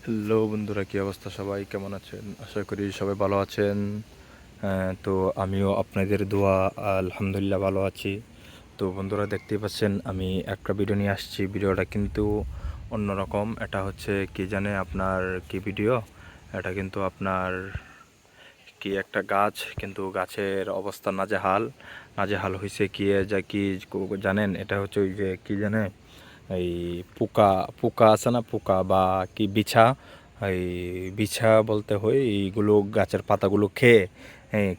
Hello বন্ধুরা, কী অবস্থা? সবাই কেমন আছেন? আশা করি সবাই ভালো আছেন। তো আমিও আপনাদের দোয়া আলহামদুলিল্লাহ ভালো আছি। তো বন্ধুরা, দেখতেই পাচ্ছেন আমি একটা ভিডিও নিয়ে আসছি। ভিডিওটা কিন্তু অন্যরকম। এটা হচ্ছে কি জানে আপনার কি ভিডিও? এটা কিন্তু আপনার কি একটা গাছ, কিন্তু গাছের অবস্থা নাজেহাল। নাজেহাল হয়েছে কি যা কি জানেন? এটা হচ্ছে ওই যে কি জানে, এই পোকা পোকা আছে না, পোকা বা কি বিছা, এই বিছা বলতে হয়, এইগুলো গাছের পাতাগুলো খেয়ে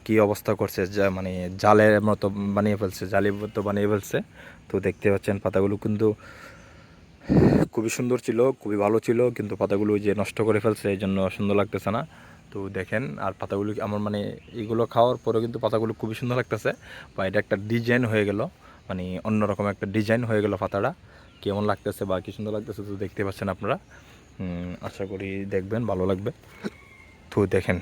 কি অবস্থা করছে, যা মানে জালের মতো বানিয়ে ফেলছে, জালের মতো বানিয়ে ফেলছে। তো দেখতে পাচ্ছেন পাতাগুলো কিন্তু খুবই সুন্দর ছিল, খুবই ভালো ছিল, কিন্তু পাতাগুলো যে নষ্ট করে ফেলছে, এই জন্য সুন্দর লাগতেছে না। তো দেখেন, আর পাতাগুলো আমার মানে এগুলো খাওয়ার পরেও কিন্তু পাতাগুলো খুবই সুন্দর লাগতেছে, বা এটা একটা ডিজাইন হয়ে গেল, মানে অন্যরকম একটা ডিজাইন হয়ে গেল পাতাটা। কেমন লাগতেছে বা কি সুন্দর লাগতেছে তো দেখতে পাচ্ছেন আপনারা। আশা করি দেখবেন, ভালো লাগবে। তো দেখেন।